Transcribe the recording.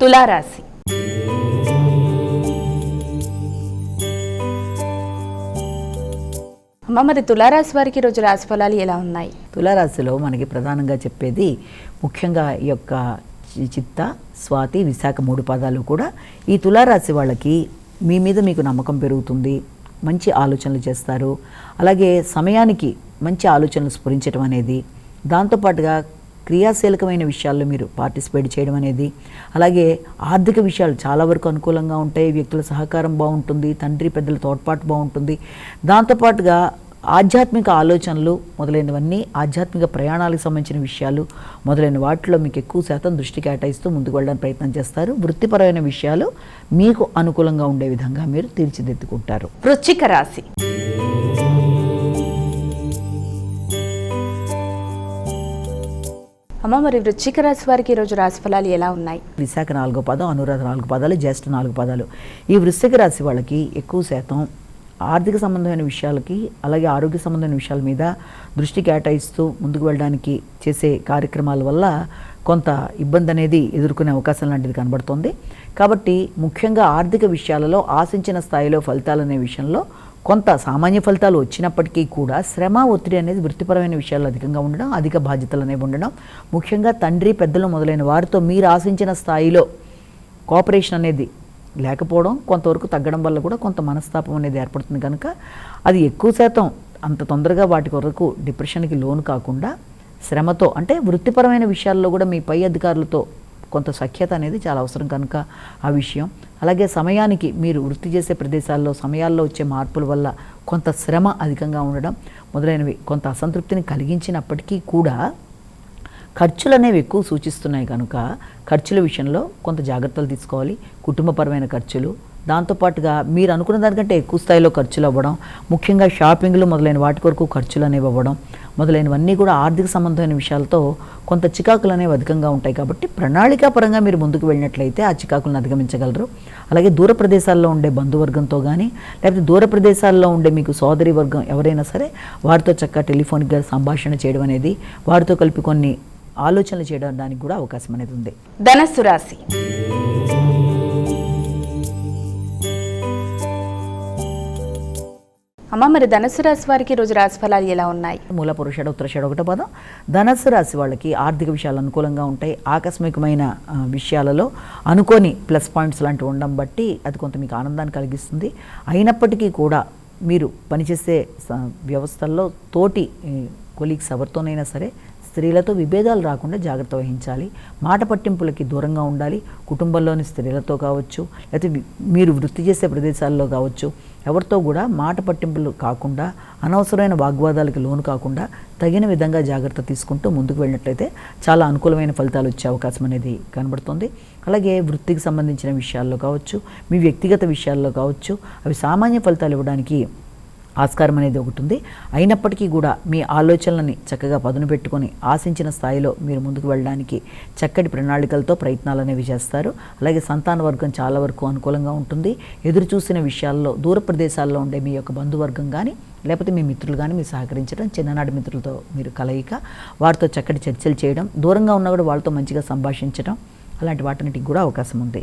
తులారాశి. అమ్మ, మరి తులారాశి వారికి రోజు రాశి ఫలాలు ఎలా ఉన్నాయి? తులారాశిలో మనకి ప్రధానంగా చెప్పేది ముఖ్యంగా ఈ యొక్క చిత్త, స్వాతి, విశాఖ 3 పాదాలు కూడా ఈ తులారాశి వాళ్ళకి మీ మీద మీకు నమ్మకం పెరుగుతుంది, మంచి ఆలోచనలు చేస్తారు. అలాగే సమయానికి మంచి ఆలోచనలు స్ఫురించడం అనేది, దాంతోపాటుగా క్రియాశీలకమైన విషయాల్లో మీరు పార్టిసిపేట్ చేయడం అనేది, అలాగే ఆర్థిక విషయాలు చాలా వరకు అనుకూలంగా ఉంటాయి. వ్యక్తుల సహకారం బాగుంటుంది, తండ్రి పెద్దల తోడ్పాటు బాగుంటుంది. దాంతోపాటుగా ఆధ్యాత్మిక ఆలోచనలు మొదలైనవన్నీ, ఆధ్యాత్మిక ప్రయాణాలకు సంబంధించిన విషయాలు మొదలైన వాటిలో మీకు ఎక్కువ శాతం దృష్టి కేటాయిస్తూ ముందుకు వెళ్ళడానికి ప్రయత్నం చేస్తారు. వృత్తిపరమైన విషయాలు మీకు అనుకూలంగా ఉండే విధంగా మీరు తీర్చిదిద్దుకుంటారు. వృశ్చిక రాశి. అమ్మ, మరి వృశ్చిక రాశి వారికి ఈరోజు రాశి ఫలాలు ఎలా ఉన్నాయి? విశాఖ 4వ పాదం, అనురాధ 4 పాదాలు, జ్యేష్ఠ 4 పాదాలు. ఈ వృశ్చిక రాశి వాళ్ళకి ఎక్కువ శాతం ఆర్థిక సంబంధమైన విషయాలకి, అలాగే ఆరోగ్య సంబంధమైన విషయాల మీద దృష్టి కేటాయిస్తూ ముందుకు వెళ్ళడానికి చేసే కార్యక్రమాల వల్ల కొంత ఇబ్బంది అనేది ఎదుర్కొనే అవకాశం లాంటిది కనబడుతుంది. కాబట్టి ముఖ్యంగా ఆర్థిక విషయాలలో ఆశించిన స్థాయిలో ఫలితాలు అనే విషయంలో కొంత సామాన్య ఫలితాలు వచ్చినప్పటికీ కూడా శ్రమ, ఒత్తిడి అనేది వృత్తిపరమైన విషయాల్లో అధికంగా ఉండడం, అధిక బాధ్యతలు అనేవి ఉండడం, ముఖ్యంగా తండ్రి పెద్దలు మొదలైన వారితో మీరు ఆశించిన స్థాయిలో కోఆపరేషన్ అనేది లేకపోవడం, కొంతవరకు తగ్గడం వల్ల కూడా కొంత మనస్తాపం అనేది ఏర్పడుతుంది. కనుక అది ఎక్కువ శాతం అంత తొందరగా వాటి కొరకు డిప్రెషన్కి లోను కాకుండా శ్రమతో, అంటే వృత్తిపరమైన విషయాల్లో కూడా మీ పై అధికారులతో కొంత సఖ్యత అనేది చాలా అవసరం. కనుక ఆ విషయం, అలాగే సమయానికి మీరు వృత్తి చేసే ప్రదేశాల్లో సమయాల్లో వచ్చే మార్పుల వల్ల కొంత శ్రమ అధికంగా ఉండడం మొదలైనవి కొంత అసంతృప్తిని కలిగించినప్పటికీ కూడా ఖర్చులు అనేవి ఎక్కువ సూచిస్తున్నాయి. కనుక ఖర్చుల విషయంలో కొంత జాగ్రత్తలు తీసుకోవాలి. కుటుంబపరమైన ఖర్చులు, దాంతోపాటుగా మీరు అనుకున్న దానికంటే ఎక్కువ స్థాయిలో ఖర్చులు అవ్వడం, ముఖ్యంగా షాపింగ్లు మొదలైన వాటి కొరకు ఖర్చులు అనేవి అవ్వడం మొదలైనవన్నీ కూడా ఆర్థిక సంబంధమైన విషయాలతో కొంత చికాకులు అనేవి అధికంగా ఉంటాయి. కాబట్టి ప్రణాళికాపరంగా మీరు ముందుకు వెళ్ళినట్లయితే ఆ చికాకులను అధిగమించగలరు. అలాగే దూర ప్రదేశాల్లో ఉండే బంధువర్గంతో కానీ, లేకపోతే దూర ప్రదేశాల్లో ఉండే మీకు సోదరి వర్గం ఎవరైనా సరే వారితో చక్కగా టెలిఫోన్గా సంభాషణ చేయడం అనేది, వారితో కలిపి కొన్ని ఆలోచనలు చేయడానికి కూడా అవకాశం అనేది ఉంది. ధనస్సు రాశి. అమ్మ, మరి ధనస్సు రాశి వారికి రోజు రాశి ఫలాలు ఎలా ఉన్నాయి? మూల పురుషుడు, ఉత్తరాషాఢ 1వ పాదం. ధనస్సు రాశి వాళ్ళకి ఆర్థిక విషయాలు అనుకూలంగా ఉంటాయి. ఆకస్మికమైన విషయాలలో అనుకోని ప్లస్ పాయింట్స్ లాంటివి ఉండడం బట్టి అది కొంత మీకు ఆనందాన్ని కలిగిస్తుంది. అయినప్పటికీ కూడా మీరు పనిచేసే వ్యవస్థల్లో తోటి కొలీగ్స్ ఎవరితోనైనా సరే స్త్రీలతో విభేదాలు రాకుండా జాగ్రత్త వహించాలి. మాట పట్టింపులకి దూరంగా ఉండాలి. కుటుంబంలోని స్త్రీలతో కావచ్చు, లేకపోతే మీరు వృత్తి చేసే ప్రదేశాల్లో కావచ్చు, ఎవరితో కూడా మాట పట్టింపులు కాకుండా, అనవసరమైన వాగ్వాదాలకు లోను కాకుండా తగిన విధంగా జాగ్రత్త తీసుకుంటూ ముందుకు వెళ్ళినట్లయితే చాలా అనుకూలమైన ఫలితాలు వచ్చే అవకాశం అనేది కనబడుతుంది. అలాగే వృత్తికి సంబంధించిన విషయాల్లో కావచ్చు, మీ వ్యక్తిగత విషయాల్లో కావచ్చు, అవి సామాన్య ఫలితాలు ఇవ్వడానికి ఆస్కారం అనేది ఒకటి ఉంది. అయినప్పటికీ కూడా మీ ఆలోచనలని చక్కగా పదును పెట్టుకొని ఆశించిన స్థాయిలో మీరు ముందుకు వెళ్ళడానికి చక్కటి ప్రణాళికలతో ప్రయత్నాలు అనేవి చేస్తారు. అలాగే సంతాన వర్గం చాలా వరకు అనుకూలంగా ఉంటుంది. ఎదురు చూసిన విషయాల్లో దూర ప్రదేశాల్లో ఉండే మీ యొక్క బంధువర్గం కానీ, లేకపోతే మీ మిత్రులు కానీ మీరు సహకరించడం, చిన్ననాటి మిత్రులతో మీరు కలయిక, వారితో చక్కటి చర్చలు చేయడం, దూరంగా ఉన్నా కూడా వాళ్ళతో మంచిగా సంభాషించడం, అలాంటి వాటికి కూడా అవకాశం ఉంది.